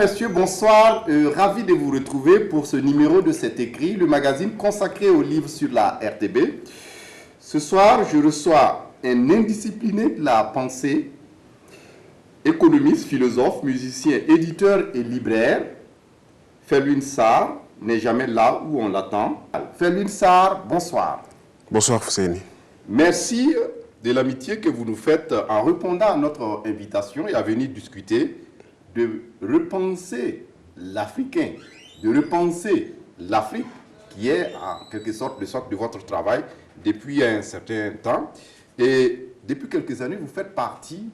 messieurs, bonsoir. Ravi de vous retrouver pour ce numéro de cet écrit, le magazine consacré aux livres sur la RTB. Ce soir, je reçois un indiscipliné de la pensée, économiste, philosophe, musicien, éditeur et libraire. Felwine Sarr n'est jamais là où on l'attend. Felwine Sarr, bonsoir. Bonsoir Fousseini. Merci de l'amitié que vous nous faites en répondant à notre invitation et à venir discuter de repenser l'Africain, de repenser l'Afrique, qui est en quelque sorte le socle de votre travail depuis un certain temps. Et depuis quelques années, vous faites partie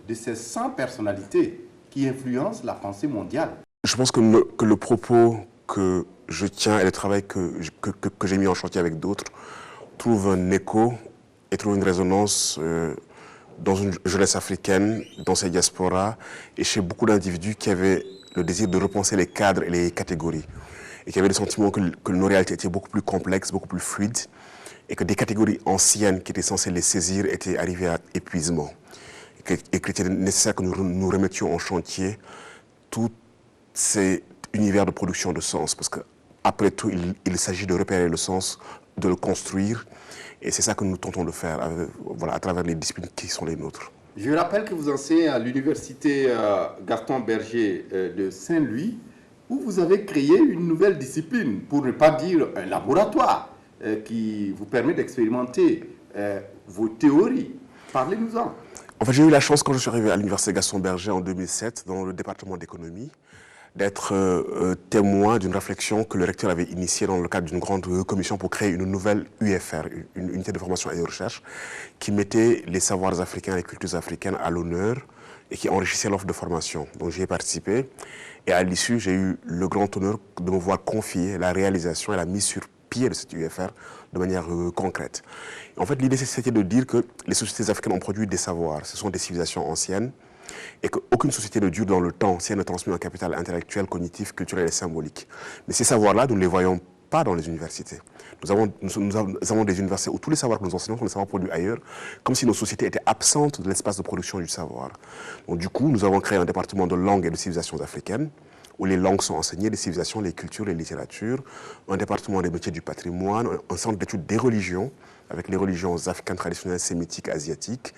de ces 100 personnalités qui influencent la pensée mondiale. Je pense que le propos que je tiens et le travail que j'ai mis en chantier avec d'autres trouve un écho et trouve une résonance dans une jeunesse africaine, dans ces diasporas, et chez beaucoup d'individus qui avaient le désir de repenser les cadres et les catégories, et qui avaient le sentiment que nos réalités étaient beaucoup plus complexes, beaucoup plus fluides, et que des catégories anciennes qui étaient censées les saisir étaient arrivées à épuisement, et qu'il était nécessaire que nous remettions en chantier tout cet univers de production de sens, parce qu'après tout, il s'agit de repérer le sens, de le construire, et c'est ça que nous tentons de faire à travers les disciplines qui sont les nôtres. Je rappelle que vous enseignez à l'université Gaston Berger de Saint-Louis, où vous avez créé une nouvelle discipline, pour ne pas dire un laboratoire, qui vous permet d'expérimenter vos théories. Parlez-nous-en. En fait, j'ai eu la chance, quand je suis arrivé à l'université Gaston Berger en 2007, dans le département d'économie, d'être témoin d'une réflexion que le recteur avait initiée dans le cadre d'une grande commission pour créer une nouvelle UFR, une unité de formation et de recherche, qui mettait les savoirs africains et les cultures africaines à l'honneur et qui enrichissait l'offre de formation. Donc j'y ai participé et à l'issue, j'ai eu le grand honneur de me voir confier la réalisation et la mise sur pied de cette UFR de manière concrète. En fait, l'idée, c'était de dire que les sociétés africaines ont produit des savoirs, ce sont des civilisations anciennes, et qu'aucune société ne dure dans le temps si elle ne transmet un capital intellectuel, cognitif, culturel et symbolique. Mais ces savoirs-là, nous ne les voyons pas dans les universités. Nous avons des universités où tous les savoirs que nous enseignons sont des savoirs produits ailleurs, comme si nos sociétés étaient absentes de l'espace de production du savoir. Donc du coup, nous avons créé un département de langues et de civilisations africaines, où les langues sont enseignées, les civilisations, les cultures, les littératures, un département des métiers du patrimoine, un centre d'études des religions, avec les religions africaines traditionnelles, sémitiques, asiatiques,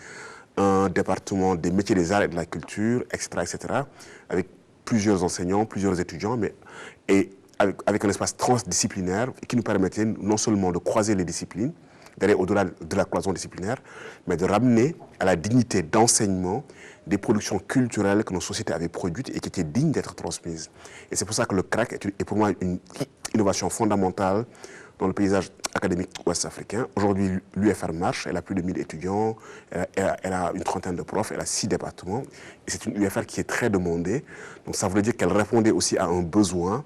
un département des métiers des arts et de la culture, etc., avec plusieurs enseignants, plusieurs étudiants, et avec un espace transdisciplinaire qui nous permettait non seulement de croiser les disciplines, d'aller au-delà de la cloison disciplinaire, mais de ramener à la dignité d'enseignement des productions culturelles que nos sociétés avaient produites et qui étaient dignes d'être transmises. Et c'est pour ça que le CRAC est pour moi une innovation fondamentale dans le paysage académique ouest-africain. Aujourd'hui, l'UFR marche, elle a plus de 1000 étudiants, elle a une trentaine de profs, elle a 6 départements. Et c'est une UFR qui est très demandée. Donc ça voulait dire qu'elle répondait aussi à un besoin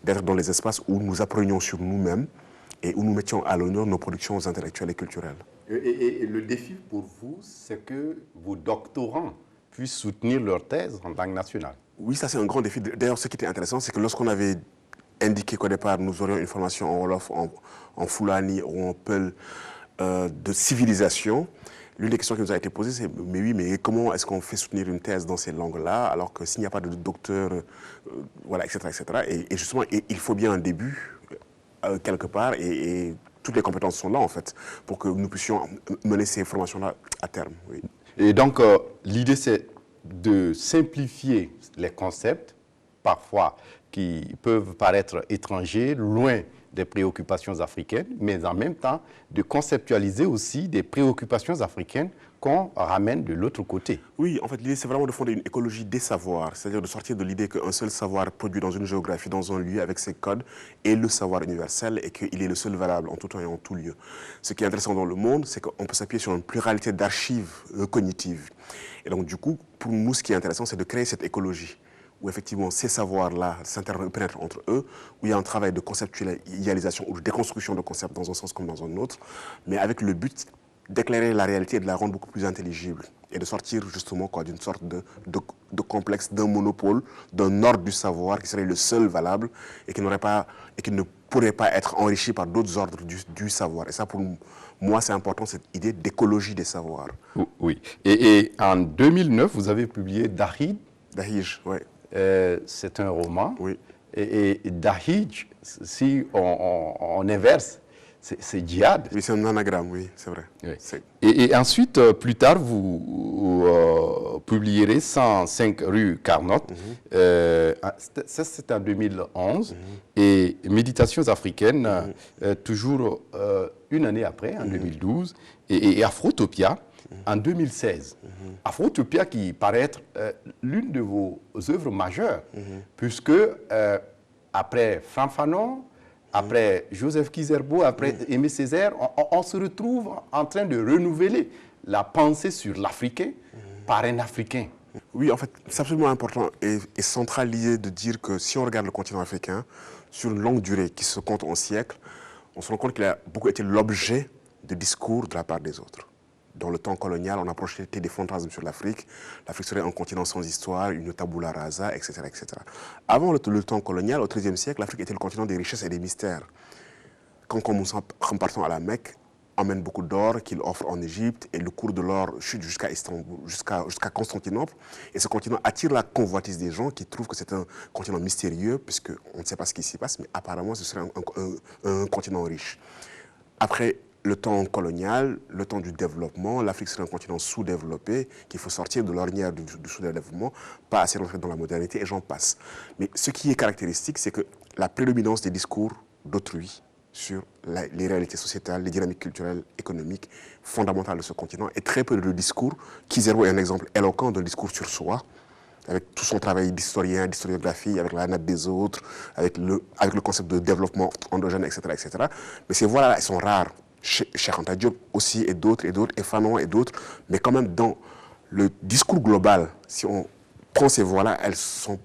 d'être dans les espaces où nous apprenions sur nous-mêmes et où nous mettions à l'honneur nos productions intellectuelles et culturelles. Et le défi pour vous, c'est que vos doctorants puissent soutenir leur thèse en langue nationale. Oui, ça c'est un grand défi. D'ailleurs, ce qui était intéressant, c'est que lorsqu'on avait indiqué qu'au départ, nous aurions une formation en Wolof, en Fulani ou en Peul de civilisation, l'une des questions qui nous a été posée, c'est « mais oui, mais comment est-ce qu'on fait soutenir une thèse dans ces langues-là, alors que s'il n'y a pas de docteur, voilà, etc. Et justement, il faut bien un début, quelque part, et toutes les compétences sont là, en fait, pour que nous puissions mener ces formations-là à terme. Oui. Et donc, l'idée, c'est de simplifier les concepts, parfois qui peuvent paraître étrangers, loin des préoccupations africaines, mais en même temps de conceptualiser aussi des préoccupations africaines qu'on ramène de l'autre côté. Oui, en fait, l'idée, c'est vraiment de fonder une écologie des savoirs, c'est-à-dire de sortir de l'idée qu'un seul savoir produit dans une géographie, dans un lieu, avec ses codes, est le savoir universel et qu'il est le seul valable en tout temps et en tout lieu. Ce qui est intéressant dans le monde, c'est qu'on peut s'appuyer sur une pluralité d'archives cognitives. Et donc, du coup, pour nous, ce qui est intéressant, c'est de créer cette écologie, où effectivement ces savoirs-là s'interpénètrent entre eux, où il y a un travail de conceptualisation ou de déconstruction de concepts dans un sens comme dans un autre, mais avec le but d'éclairer la réalité et de la rendre beaucoup plus intelligible, et de sortir justement d'une sorte de complexe, d'un monopole, d'un ordre du savoir qui serait le seul valable et qui ne pourrait pas être enrichi par d'autres ordres du savoir. Et ça, pour moi, c'est important, cette idée d'écologie des savoirs. Oui. Et en 2009, vous avez publié Dahij. Dahij, oui. c'est un roman. Oui. Et Dahij, si on inverse, c'est djihad. Oui, c'est un anagramme, oui, c'est vrai. Oui. Et ensuite, plus tard, vous publierez 105 rue Carnot. Ça, c'est en 2011. Et Méditations africaines, toujours une année après, en 2012. Et Afrotopia, en 2016. Afrotopia qui paraît être l'une de vos œuvres majeures, puisque après Frantz Fanon, après Joseph Kizerbo, après Aimé Césaire, on se retrouve en train de renouveler la pensée sur l'Africain par un Africain. Oui, en fait, c'est absolument important et central l'idée de dire que si on regarde le continent africain, sur une longue durée qui se compte en siècles, on se rend compte qu'il a beaucoup été l'objet de discours de la part des autres. Dans le temps colonial, on a projeté des fantasmes sur l'Afrique. L'Afrique serait un continent sans histoire, une tabula rasa, etc. etc. Avant le temps colonial, au XIIIe siècle, l'Afrique était le continent des richesses et des mystères. Quand en partant à la Mecque, emmène beaucoup d'or qu'il offre en Égypte et le cours de l'or chute jusqu'à Istanbul, jusqu'à Constantinople. Et ce continent attire la convoitise des gens qui trouvent que c'est un continent mystérieux puisqu'on ne sait pas ce qui s'y passe, mais apparemment ce serait un continent riche. Après le temps colonial, le temps du développement, l'Afrique serait un continent sous-développé, qu'il faut sortir de l'ornière du sous-développement, pas assez rentrer dans la modernité, et j'en passe. Mais ce qui est caractéristique, c'est que la prédominance des discours d'autrui sur les réalités sociétales, les dynamiques culturelles, économiques, fondamentales de ce continent, et très peu de discours. Kizerbo est un exemple éloquent d'un discours sur soi, avec tout son travail d'historien, d'historiographie, avec la nappe des autres, avec le concept de développement endogène, etc. etc. Mais ces voix-là, elles sont rares. Cheikh Anta Diop aussi, et d'autres, et Fanon, et d'autres. Mais quand même, dans le discours global, si on prend ces voix-là, elles sont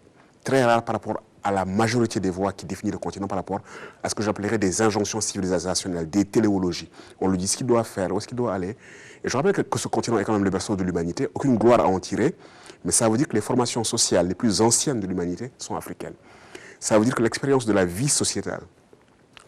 très rares par rapport à la majorité des voix qui définissent le continent, par rapport à ce que j'appellerais des injonctions civilisationnelles, des téléologies. On lui dit ce qu'il doit faire, où est-ce qu'il doit aller. Et je rappelle que ce continent est quand même le berceau de l'humanité, aucune gloire à en tirer, mais ça veut dire que les formations sociales les plus anciennes de l'humanité sont africaines. Ça veut dire que l'expérience de la vie sociétale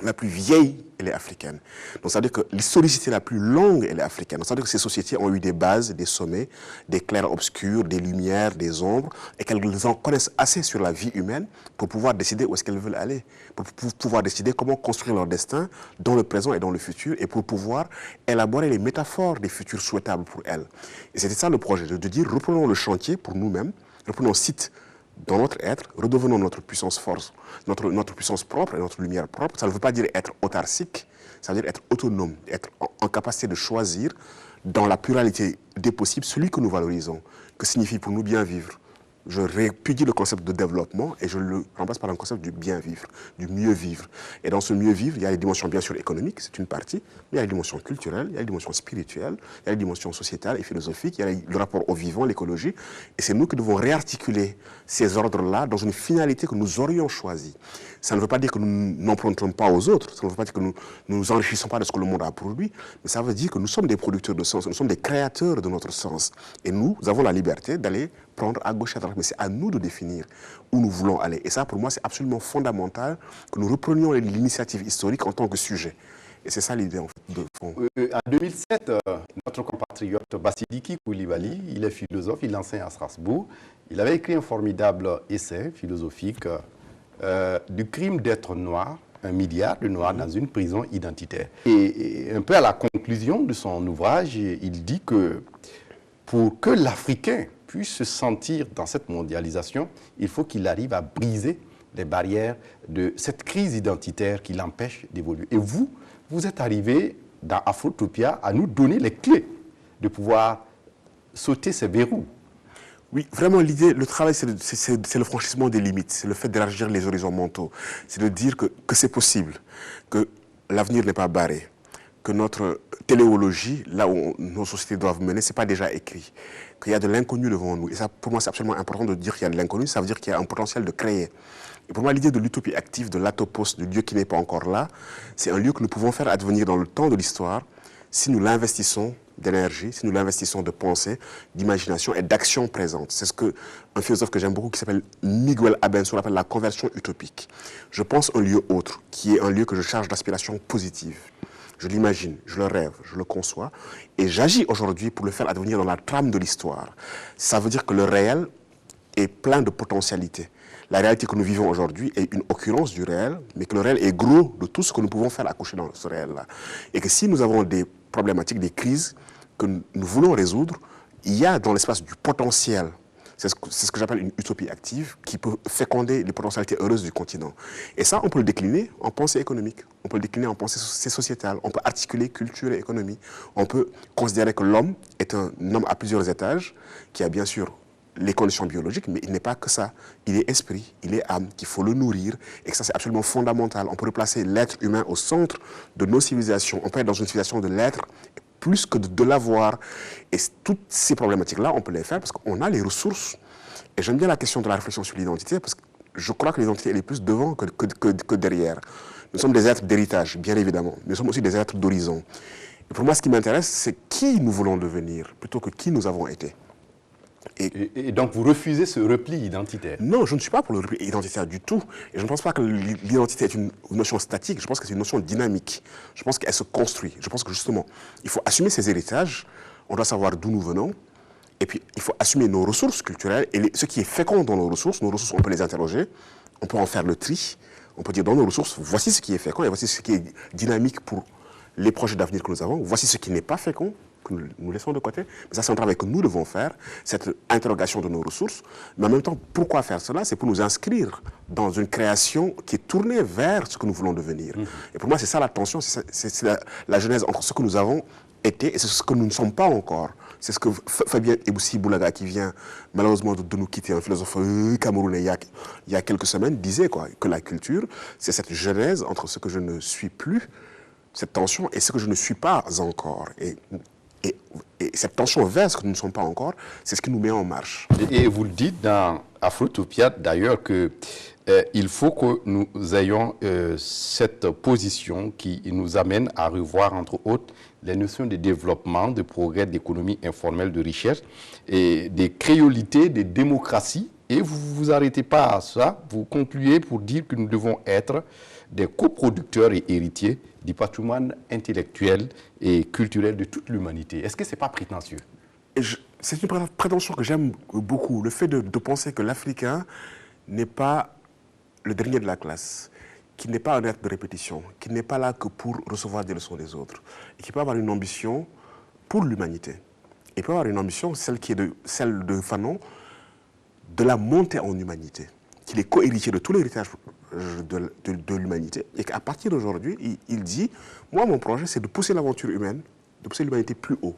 la plus vieille, elle est africaine. Donc, ça veut dire que l'historicité la plus longue, elle est africaine. Donc, ça veut dire que ces sociétés ont eu des bases, des sommets, des clairs-obscurs, des lumières, des ombres, et qu'elles en connaissent assez sur la vie humaine pour pouvoir décider où est-ce qu'elles veulent aller, pour pouvoir décider comment construire leur destin dans le présent et dans le futur, et pour pouvoir élaborer les métaphores des futurs souhaitables pour elles. Et c'était ça le projet, de dire, reprenons le chantier pour nous-mêmes, reprenons site dans notre être, redevenons notre puissance force, notre puissance propre et notre lumière propre. Ça ne veut pas dire être autarcique, ça veut dire être autonome, être en capacité de choisir dans la pluralité des possibles celui que nous valorisons. Que signifie pour nous bien vivre? Je répudie le concept de développement et je le remplace par un concept du bien vivre, du mieux vivre. Et dans ce mieux vivre, il y a les dimensions bien sûr économiques, c'est une partie, mais il y a les dimensions culturelles, il y a les dimensions spirituelles, il y a les dimensions sociétales et philosophiques, il y a le rapport au vivant, l'écologie. Et c'est nous qui devons réarticuler ces ordres-là dans une finalité que nous aurions choisie. Ça ne veut pas dire que nous n'empruntons pas aux autres, ça ne veut pas dire que nous ne nous enrichissons pas de ce que le monde a produit, mais ça veut dire que nous sommes des producteurs de sens, nous sommes des créateurs de notre sens. Et nous avons la liberté d'aller prendre à gauche et à droite, mais c'est à nous de définir où nous voulons aller. Et ça, pour moi, c'est absolument fondamental que nous reprenions l'initiative historique en tant que sujet. Et c'est ça l'idée, en fait, de fond. En 2007, notre compatriote Bassidiki Koulibaly, il est philosophe, il enseigne à Strasbourg. Il avait écrit un formidable essai philosophique du crime d'être noir, 1 milliard de noirs dans une prison identitaire. Et un peu à la conclusion de son ouvrage, il dit que pour que l'Africain puisse se sentir dans cette mondialisation, il faut qu'il arrive à briser les barrières de cette crise identitaire qui l'empêche d'évoluer. Et vous êtes arrivé dans Afrotopia à nous donner les clés de pouvoir sauter ces verrous. Oui, vraiment, l'idée, le travail, c'est le franchissement des limites, c'est le fait d'élargir les horizons mentaux, c'est de dire que c'est possible, que l'avenir n'est pas barré, que notre téléologie, là où nos sociétés doivent mener, ce n'est pas déjà écrit, qu'il y a de l'inconnu devant nous. Et ça, pour moi, c'est absolument important de dire qu'il y a de l'inconnu, ça veut dire qu'il y a un potentiel de créer. Et pour moi, l'idée de l'utopie active, de l'atopos, du Dieu qui n'est pas encore là, c'est un lieu que nous pouvons faire advenir dans le temps de l'histoire si nous l'investissons d'énergie, si nous l'investissons de pensée, d'imagination et d'action présente. C'est ce qu'un philosophe que j'aime beaucoup qui s'appelle Miguel Abençour appelle la conversion utopique. Je pense un lieu autre, qui est un lieu que je charge d'aspiration positive. Je l'imagine, je le rêve, je le conçois et j'agis aujourd'hui pour le faire advenir dans la trame de l'histoire. Ça veut dire que le réel est plein de potentialités. La réalité que nous vivons aujourd'hui est une occurrence du réel, mais que le réel est gros de tout ce que nous pouvons faire accoucher dans ce réel-là. Et que si nous avons des problématiques, des crises que nous voulons résoudre, il y a dans l'espace du potentiel. C'est ce que j'appelle une utopie active qui peut féconder les potentialités heureuses du continent. Et ça, on peut le décliner en pensée économique, on peut le décliner en pensée sociétale, on peut articuler culture et économie. On peut considérer que l'homme est un homme à plusieurs étages, qui a bien sûr les conditions biologiques, mais il n'est pas que ça. Il est esprit, il est âme, qu'il faut le nourrir, et que ça c'est absolument fondamental. On peut replacer l'être humain au centre de nos civilisations. On peut être dans une civilisation de l'être, plus que de l'avoir. Et toutes ces problématiques-là, on peut les faire parce qu'on a les ressources. Et j'aime bien la question de la réflexion sur l'identité, parce que je crois que l'identité, elle est plus devant que derrière. Nous sommes des êtres d'héritage, bien évidemment. Nous sommes aussi des êtres d'horizon. Et pour moi, ce qui m'intéresse, c'est qui nous voulons devenir, plutôt que qui nous avons été. Et donc, vous refusez ce repli identitaire? Non, je ne suis pas pour le repli identitaire du tout. Et je ne pense pas que l'identité est une notion statique. Je pense que c'est une notion dynamique. Je pense qu'elle se construit. Je pense que justement, il faut assumer ses héritages. On doit savoir d'où nous venons. Et puis, il faut assumer nos ressources culturelles. Et ce qui est fécond dans nos ressources, on peut les interroger. On peut en faire le tri. On peut dire dans nos ressources, voici ce qui est fécond et voici ce qui est dynamique pour les projets d'avenir que nous avons. Voici ce qui n'est pas fécond, que nous laissons de côté. Mais ça, c'est un travail que nous devons faire, cette interrogation de nos ressources. Mais en même temps, pourquoi faire cela? C'est pour nous inscrire dans une création qui est tournée vers ce que nous voulons devenir. Et pour moi, c'est ça la tension, c'est la genèse entre ce que nous avons été et ce que nous ne sommes pas encore. C'est ce que Fabien Eboussi Boulaga, qui vient malheureusement de nous quitter, un philosophe camerounais il y a quelques semaines, disait que la culture, c'est cette genèse entre ce que je ne suis plus, cette tension, et ce que je ne suis pas encore. Et cette tension vers ce que nous ne sommes pas encore, c'est ce qui nous met en marche. Et vous le dites dans Afrotopia, d'ailleurs, que il faut que nous ayons cette position qui nous amène à revoir, entre autres, les notions de développement, de progrès, d'économie informelle, de richesse, et des créolités, des démocraties. Et vous ne vous arrêtez pas à ça, vous concluez pour dire que nous devons être des coproducteurs et héritiers du patrimoine intellectuel et culturel de toute l'humanité. Est-ce que ce n'est pas prétentieux? C'est une prétention que j'aime beaucoup, le fait de penser que l'Africain n'est pas le dernier de la classe, qui n'est pas un être de répétition, qui n'est pas là que pour recevoir des leçons des autres, et qui peut avoir une ambition pour l'humanité. Il peut avoir une ambition, celle de Fanon, de la montée en humanité, qu'il est co-héritier de tout l'héritage de l'humanité, et qu'à partir d'aujourd'hui, il dit, moi, mon projet, c'est de pousser l'aventure humaine, de pousser l'humanité plus haut.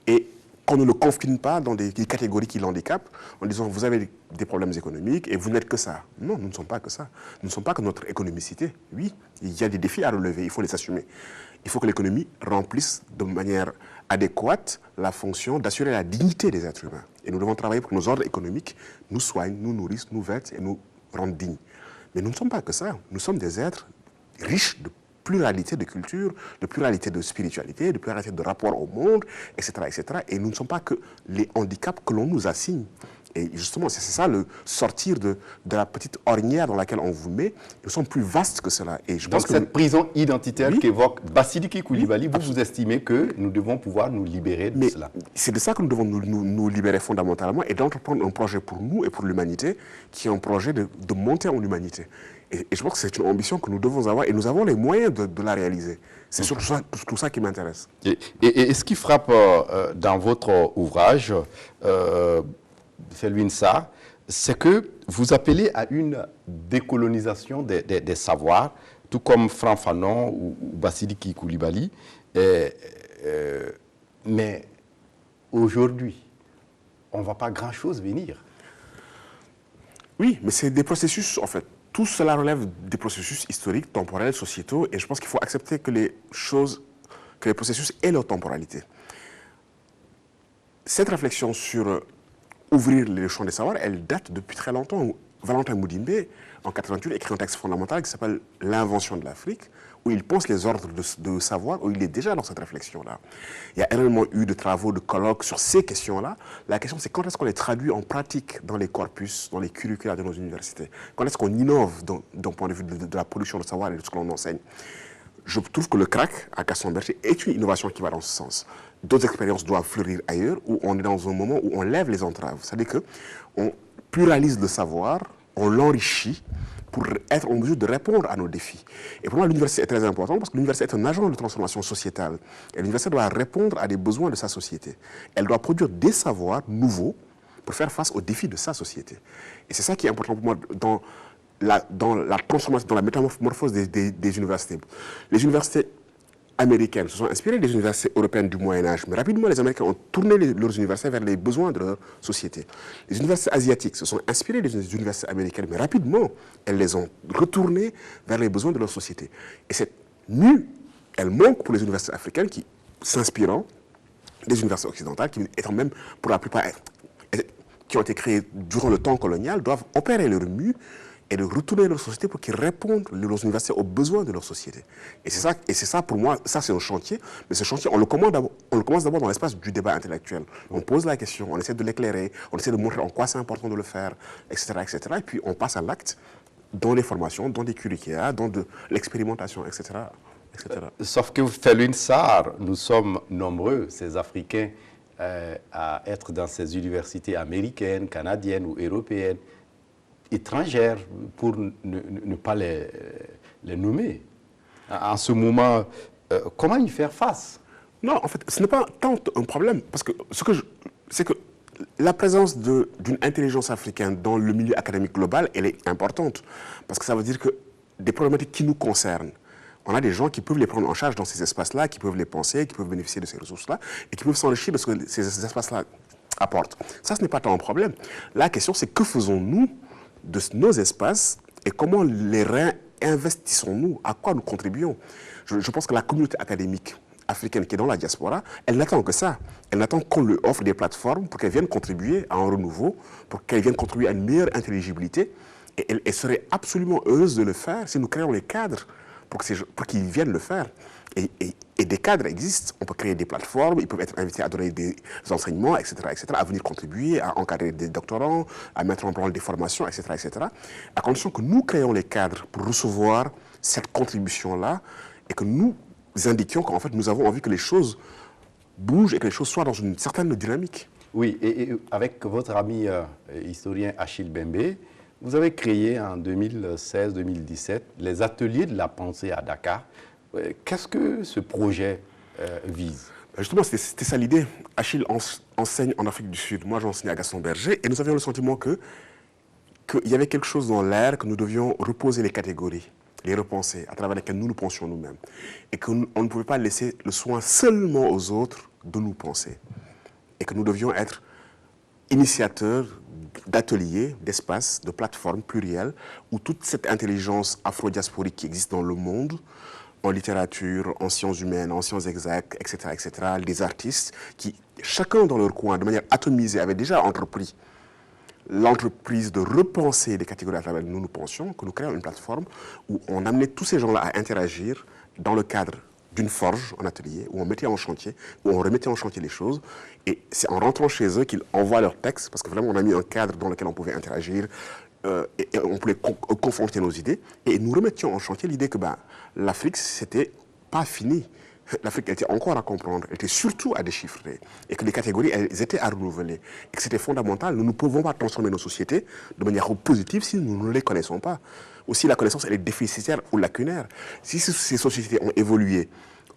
Et qu'on ne le confine pas dans des catégories qui l'handicapent, en disant, vous avez des problèmes économiques et vous n'êtes que ça. Non, nous ne sommes pas que ça. Nous ne sommes pas que notre économicité. Oui, il y a des défis à relever, il faut les assumer. Il faut que l'économie remplisse de manière adéquate la fonction d'assurer la dignité des êtres humains. Et nous devons travailler pour que nos ordres économiques nous soignent, nous nourrissent, nous vêtent et nous rendent dignes. Mais nous ne sommes pas que ça. Nous sommes des êtres riches de pluralité de culture, de pluralité de spiritualité, de pluralité de rapport au monde, etc., etc. Et nous ne sommes pas que les handicaps que l'on nous assigne. Et justement, c'est ça, le sortir de la petite ornière dans laquelle on vous met. Nous sommes plus vastes que cela. Et je pense Donc cette prison identitaire qu'évoque Basidiki Koulibaly, vous estimez que nous devons pouvoir nous libérer de cela? C'est de ça que nous devons nous libérer fondamentalement et d'entreprendre un projet pour nous et pour l'humanité qui est un projet de monter en humanité. Et je pense que c'est une ambition que nous devons avoir et nous avons les moyens de la réaliser. C'est surtout tout ça qui m'intéresse. Et ce qui frappe dans votre ouvrage, c'est l'UNSA, c'est que vous appelez à une décolonisation des savoirs, tout comme Franck Fanon ou Basidiki Koulibaly. Mais aujourd'hui, on ne voit pas grand-chose venir. Oui, mais c'est des processus, en fait. Tout cela relève des processus historiques, temporels, sociétaux, et je pense qu'il faut accepter que les processus aient leur temporalité. Cette réflexion sur ouvrir les champs des savoirs, elle date depuis très longtemps. Valentin Mudimbe, en 88, écrit un texte fondamental qui s'appelle « L'invention de l'Afrique », où il pense les ordres de savoir, où il est déjà dans cette réflexion-là. Il y a énormément eu de travaux, de colloques sur ces questions-là. La question, c'est quand est-ce qu'on les traduit en pratique dans les corpus, dans les curricula de nos universités? Quand est-ce qu'on innove d'un point de vue de la production de savoir et de ce que l'on enseigne? Je trouve que le CRAC à Gaston-Berger est une innovation qui va dans ce sens. D'autres expériences doivent fleurir ailleurs, où on est dans un moment où on lève les entraves. C'est-à-dire qu'on pluralise le savoir, on l'enrichit pour être en mesure de répondre à nos défis. Et pour moi, l'université est très importante parce que l'université est un agent de transformation sociétale. Et l'université doit répondre à des besoins de sa société. Elle doit produire des savoirs nouveaux pour faire face aux défis de sa société. Et c'est ça qui est important pour moi dans la transformation, dans la métamorphose des universités. Les universités américaines se sont inspirées des universités européennes du Moyen-Âge, mais rapidement, les Américains ont tourné leurs universités vers les besoins de leur société. Les universités asiatiques se sont inspirées des universités américaines, mais rapidement, elles les ont retournées vers les besoins de leur société. Et cette mue, elle manque pour les universités africaines qui, s'inspirant des universités occidentales, qui étant même, pour la plupart, qui ont été créées durant le temps colonial, doivent opérer leur mue et de retourner leur société pour qu'ils répondent, leurs universités, aux besoins de leur société. Et c'est ça, pour moi, ça c'est un chantier, mais ce chantier, on le commence d'abord dans l'espace du débat intellectuel. On pose la question, on essaie de l'éclairer, on essaie de montrer en quoi c'est important de le faire, etc., etc. Et puis on passe à l'acte dans les formations, dans les curricula, dans de l'expérimentation, etc., etc. Sauf que Felwine Sarr, nous sommes nombreux, ces Africains, à être dans ces universités américaines, canadiennes ou européennes, étrangères, pour ne pas les nommer. En ce moment, comment y faire face? Non, en fait, ce n'est pas tant un problème, parce que c'est que la présence d'une intelligence africaine dans le milieu académique global, elle est importante, parce que ça veut dire que des problématiques qui nous concernent, on a des gens qui peuvent les prendre en charge dans ces espaces-là, qui peuvent les penser, qui peuvent bénéficier de ces ressources-là, et qui peuvent s'enrichir de ce que ces espaces-là apportent. Ça, ce n'est pas tant un problème. La question, c'est que faisons-nous de nos espaces et comment les réinvestissons-nous, à quoi nous contribuons. Je pense que la communauté académique africaine qui est dans la diaspora, elle n'attend que ça. Elle n'attend qu'on lui offre des plateformes pour qu'elle vienne contribuer à un renouveau, pour qu'elle vienne contribuer à une meilleure intelligibilité. Et elle serait absolument heureuse de le faire si nous créons les cadres pour qu'ils viennent le faire. Et des cadres existent. On peut créer des plateformes, ils peuvent être invités à donner des enseignements, etc., à venir contribuer, à encadrer des doctorants, à mettre en place des formations, etc., à condition que nous créons les cadres pour recevoir cette contribution-là et que nous indiquions qu'en fait, nous avons envie que les choses bougent et que les choses soient dans une certaine dynamique. Oui, et avec votre ami historien Achille Bembe, vous avez créé en 2016-2017 les ateliers de la pensée à Dakar. Qu'est-ce que ce projet vise? Justement, c'était ça l'idée. Achille enseigne en Afrique du Sud. Moi, j'enseigne à Gaston Berger. Et nous avions le sentiment qu'il y avait quelque chose dans l'air, que nous devions reposer les catégories, les repenser, à travers lesquelles nous nous pensions nous-mêmes. Et qu'on ne pouvait pas laisser le soin seulement aux autres de nous penser. Et que nous devions être initiateurs d'ateliers, d'espaces, de plateformes plurielles, où toute cette intelligence afro-diasporique qui existe dans le monde, en littérature, en sciences humaines, en sciences exactes, etc., des artistes qui, chacun dans leur coin, de manière atomisée, avaient déjà entrepris l'entreprise de repenser les catégories à travers nous pensions, que nous créons une plateforme où on amenait tous ces gens-là à interagir dans le cadre d'une forge en atelier, où on mettait en chantier, où on remettait en chantier les choses. Et c'est en rentrant chez eux qu'ils envoient leurs textes, parce que vraiment on a mis un cadre dans lequel on pouvait interagir, et on pouvait confronter nos idées. Et nous remettions en chantier l'idée que l'Afrique, c'était pas fini. L'Afrique était encore à comprendre, elle était surtout à déchiffrer, et que les catégories, elles étaient à renouveler, et que c'était fondamental. Nous ne pouvons pas transformer nos sociétés de manière positive si nous ne les connaissons pas. Aussi, la connaissance, elle est déficitaire ou lacunaire. Si ces sociétés ont évolué,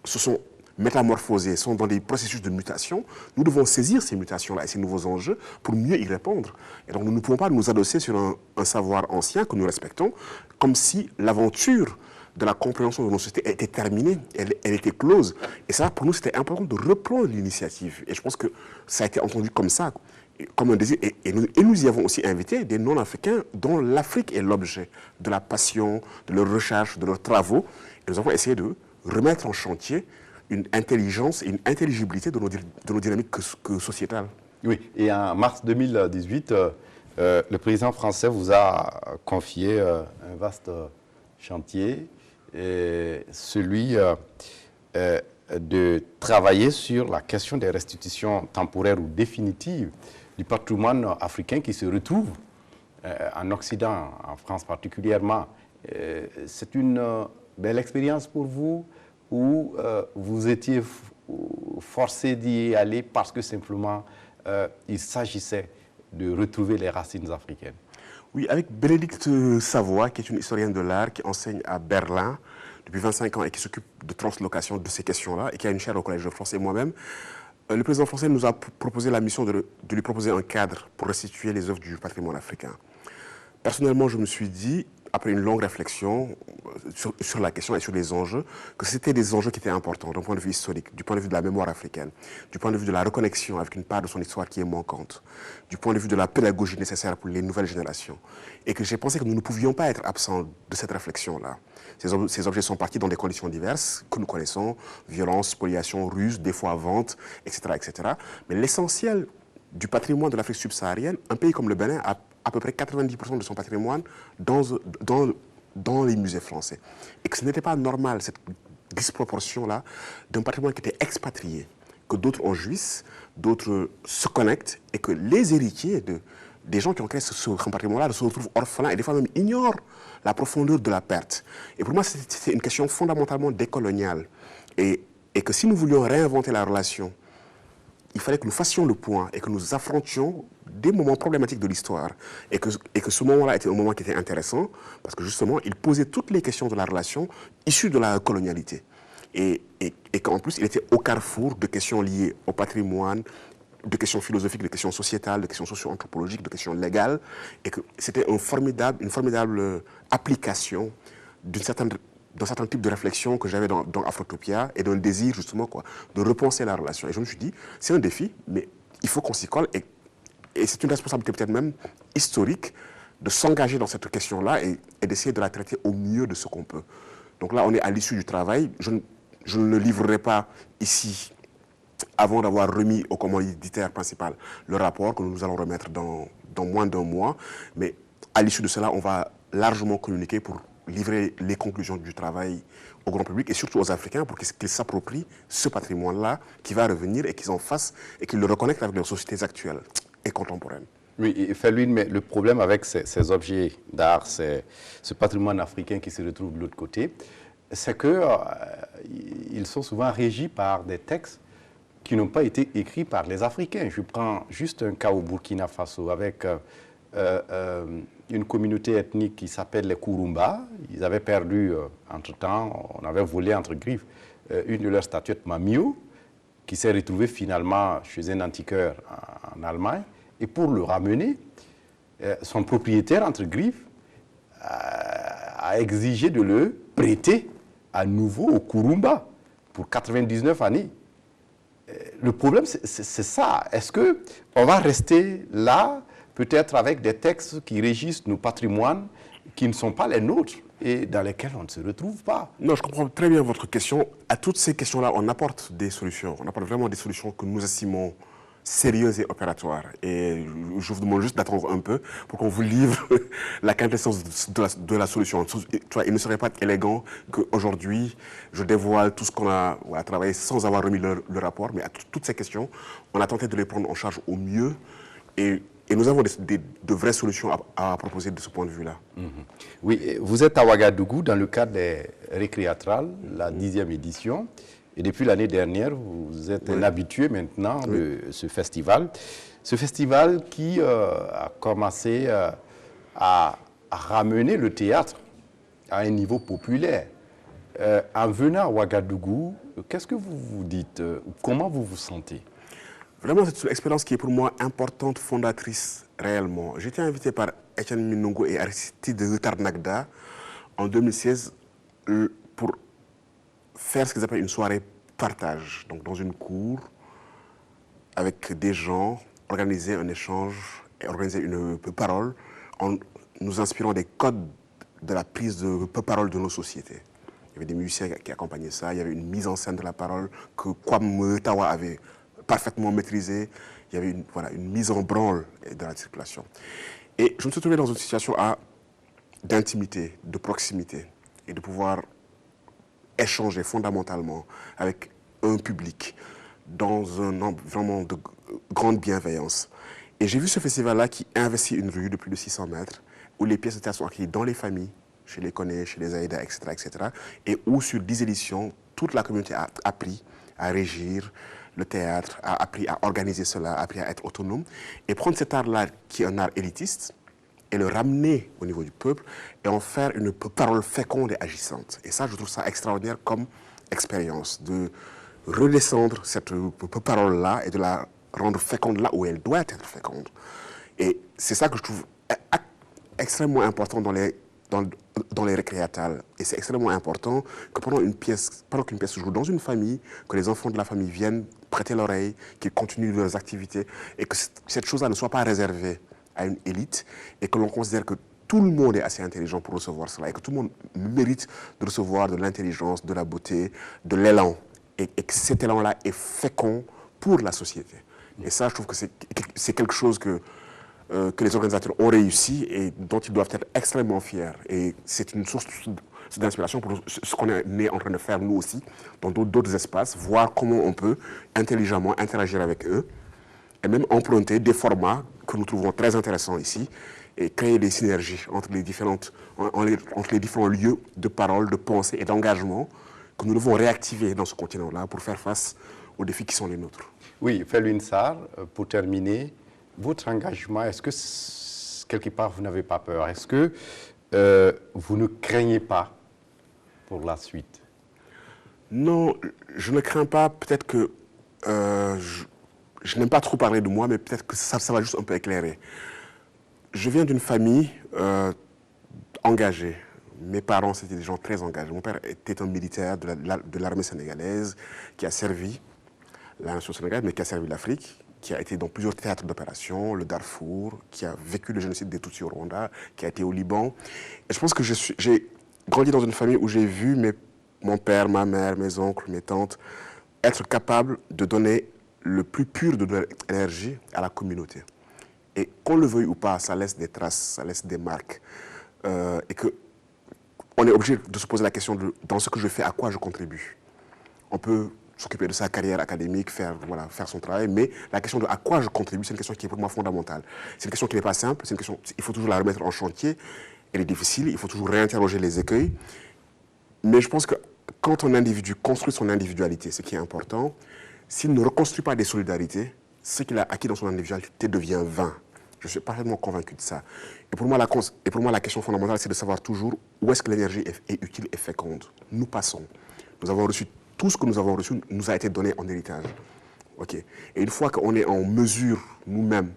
se sont métamorphosées, sont dans des processus de mutation, nous devons saisir ces mutations-là et ces nouveaux enjeux pour mieux y répondre. Et donc, nous ne pouvons pas nous adosser sur un savoir ancien que nous respectons, comme si l'aventure de la compréhension de nos sociétés était terminée, elle était close. Et ça, pour nous, c'était important de reprendre l'initiative. Et je pense que ça a été entendu comme ça, comme un désir. Et nous y avons aussi invité des non-africains dont l'Afrique est l'objet de la passion, de leur recherche, de leurs travaux. Et nous avons essayé de remettre en chantier une intelligence et une intelligibilité de nos dynamiques sociétales. Oui, et en mars 2018, le président français vous a confié un vaste chantier, celui de travailler sur la question des restitutions temporaires ou définitives du patrimoine africain qui se retrouve en Occident, en France particulièrement. C'est une belle expérience pour vous, ou vous étiez forcé d'y aller parce que simplement il s'agissait de retrouver les racines africaines? Oui, avec Bénédicte Savoie, qui est une historienne de l'art, qui enseigne à Berlin depuis 25 ans et qui s'occupe de translocation de ces questions-là et qui a une chaire au Collège de France et moi-même. Le président français nous a proposé la mission de lui proposer un cadre pour restituer les œuvres du patrimoine africain. Personnellement, je me suis dit, après une longue réflexion sur la question et sur les enjeux, que c'était des enjeux qui étaient importants d'un point de vue historique, du point de vue de la mémoire africaine, du point de vue de la reconnexion avec une part de son histoire qui est manquante, du point de vue de la pédagogie nécessaire pour les nouvelles générations. Et que j'ai pensé que nous ne pouvions pas être absents de cette réflexion-là. Ces objets sont partis dans des conditions diverses que nous connaissons, violence, spoliation, ruse, des fois vente, etc., etc. Mais l'essentiel du patrimoine de l'Afrique subsaharienne, un pays comme le Bénin a à peu près 90% de son patrimoine dans les musées français. Et que ce n'était pas normal, cette disproportion-là, d'un patrimoine qui était expatrié, que d'autres en jouissent, d'autres se connectent, et que les héritiers des gens qui ont créé ce patrimoine-là se retrouvent orphelins et des fois même ignorent la profondeur de la perte. Et pour moi, c'est une question fondamentalement décoloniale. Et que si nous voulions réinventer la relation, il fallait que nous fassions le point et que nous affrontions des moments problématiques de l'histoire. Et que ce moment-là était un moment qui était intéressant parce que justement, il posait toutes les questions de la relation issues de la colonialité. Et qu'en plus, il était au carrefour de questions liées au patrimoine, de questions philosophiques, de questions sociétales, de questions socio-anthropologiques, de questions légales. Et que c'était une formidable application d'un certain type de réflexion que j'avais dans Afrotopia et d'un désir justement de repenser la relation. Et je me suis dit, c'est un défi, mais il faut qu'on s'y colle et c'est une responsabilité peut-être même historique de s'engager dans cette question-là et d'essayer de la traiter au mieux de ce qu'on peut. Donc là, on est à l'issue du travail. Je ne le livrerai pas ici avant d'avoir remis au commanditaire principal le rapport que nous allons remettre dans moins d'un mois. Mais à l'issue de cela, on va largement communiquer pour livrer les conclusions du travail au grand public et surtout aux Africains pour qu'ils s'approprient ce patrimoine-là qui va revenir et qu'ils en fassent et qu'ils le reconnectent avec leurs sociétés actuelles et contemporaines. Oui, Felwine, mais le problème avec ces objets d'art, ce patrimoine africain qui se retrouve de l'autre côté, c'est qu'ils sont souvent régis par des textes qui n'ont pas été écrits par les Africains. Je prends juste un cas au Burkina Faso avec une communauté ethnique qui s'appelle les Kurumba. Ils avaient perdu, entre-temps, on avait volé entre griffes une de leurs statuettes Mamio, qui s'est retrouvée finalement chez un antiquaire en Allemagne. Et pour le ramener, son propriétaire, entre griffes, a exigé de le prêter à nouveau au Kurumba pour 99 années. Le problème, c'est ça. Est-ce qu'on va rester là, peut-être avec des textes qui régissent nos patrimoines, qui ne sont pas les nôtres et dans lesquels on ne se retrouve pas? Non, je comprends très bien votre question. À toutes ces questions-là, on apporte des solutions. On apporte vraiment des solutions que nous estimons sérieuses et opératoires. Et je vous demande juste d'attendre un peu pour qu'on vous livre la quintessence de la solution. Il ne serait pas élégant qu'aujourd'hui, je dévoile tout ce qu'on a travaillé sans avoir remis le rapport. Mais à toutes ces questions, on a tenté de les prendre en charge au mieux. Et nous avons de vraies solutions à proposer de ce point de vue-là. Oui, vous êtes à Ouagadougou dans le cadre des Récréatrales, la 10e édition. Et depuis l'année dernière, vous êtes un habitué maintenant de ce festival. Ce festival qui a commencé à ramener le théâtre à un niveau populaire. En venant à Ouagadougou, qu'est-ce que vous vous dites? Comment vous vous sentez? Vraiment, c'est une expérience qui est pour moi importante, fondatrice, réellement. J'ai été invité par Etienne Minongo et Aristide Tarnagda en 2016 pour faire ce qu'ils appellent une soirée partage. Donc, dans une cour, avec des gens, organiser un échange et organiser une parole en nous inspirant des codes de la prise de parole de nos sociétés. Il y avait des musiciens qui accompagnaient ça, il y avait une mise en scène de la parole que Kwame Tawa avait parfaitement maîtrisée. Il y avait une mise en branle de la circulation. Et je me suis trouvé dans une situation d'intimité, de proximité et de pouvoir échanger fondamentalement avec un public dans un environnement de grande bienveillance. Et j'ai vu ce festival-là qui investit une rue de plus de 600 mètres, où les pièces de théâtre sont accueillies dans les familles, chez les Koné, chez les Aïda, etc., etc., et où sur 10 éditions, toute la communauté a pris à régir le théâtre, a appris à organiser cela, a appris à être autonome. Et prendre cet art-là, qui est un art élitiste, et le ramener au niveau du peuple, et en faire une parole féconde et agissante. Et ça, je trouve ça extraordinaire comme expérience, de redescendre cette parole-là et de la rendre féconde là où elle doit être féconde. Et c'est ça que je trouve extrêmement important dans les récréatales. Et c'est extrêmement important que pendant qu'une pièce se joue dans une famille, que les enfants de la famille viennent prêter l'oreille, qu'ils continuent leurs activités, et que cette chose-là ne soit pas réservée à une élite, et que l'on considère que tout le monde est assez intelligent pour recevoir cela, et que tout le monde mérite de recevoir de l'intelligence, de la beauté, de l'élan, et que cet élan-là est fécond pour la société. Et ça, je trouve que c'est quelque chose que les organisateurs ont réussi et dont ils doivent être extrêmement fiers. Et c'est une source d'inspiration pour ce qu'on est en train de faire nous aussi, dans d'autres espaces, voir comment on peut intelligemment interagir avec eux et même emprunter des formats que nous trouvons très intéressants ici et créer des synergies entre les différents lieux de parole, de pensée et d'engagement que nous devons réactiver dans ce continent-là pour faire face aux défis qui sont les nôtres. Oui, Felwine Sarr, pour terminer, votre engagement, est-ce que quelque part vous n'avez pas peur? Est-ce que vous ne craignez pas pour la suite? Non, je ne crains pas. Peut-être que je n'aime pas trop parler de moi, mais peut-être que ça va juste un peu éclairer. Je viens d'une famille engagée. Mes parents, c'était des gens très engagés. Mon père était un militaire de l'armée sénégalaise qui a servi la nation sénégalaise, mais qui a servi l'Afrique, qui a été dans plusieurs théâtres d'opération, le Darfour, qui a vécu le génocide des Tutsis au Rwanda, qui a été au Liban. Et je pense que j'ai grandi dans une famille où j'ai vu mon père, ma mère, mes oncles, mes tantes être capables de donner le plus pur de leur énergie à la communauté. Et qu'on le veuille ou pas, ça laisse des traces, ça laisse des marques. Et qu'on est obligé de se poser la question de, dans ce que je fais, à quoi je contribue. On peut s'occuper de sa carrière académique, faire son travail, mais la question de à quoi je contribue, c'est une question qui est pour moi fondamentale. C'est une question qui n'est pas simple, c'est une question, il faut toujours la remettre en chantier, elle est difficile, il faut toujours réinterroger les écueils. Mais je pense que quand un individu construit son individualité, ce qui est important, s'il ne reconstruit pas des solidarités, ce qu'il a acquis dans son individualité devient vain. Je suis parfaitement convaincu de ça. Et pour moi, la question fondamentale, c'est de savoir toujours où est-ce que l'énergie est utile et féconde. Nous passons. Nous avons reçu tout ce que nous avons reçu nous a été donné en héritage. Okay. Et une fois qu'on est en mesure, nous-mêmes,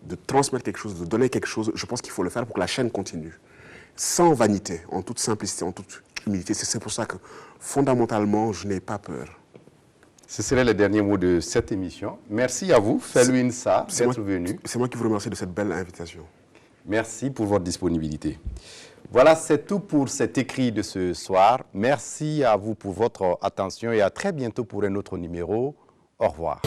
de transmettre quelque chose, de donner quelque chose, je pense qu'il faut le faire pour que la chaîne continue. Sans vanité, en toute simplicité, en toute humilité. C'est pour ça que, fondamentalement, je n'ai pas peur. Ce serait le dernier mot de cette émission. Merci à vous, Felwine Sarr, d'être venu. C'est moi qui vous remercie de cette belle invitation. Merci pour votre disponibilité. Voilà, c'est tout pour cet écrit de ce soir. Merci à vous pour votre attention et à très bientôt pour un autre numéro. Au revoir.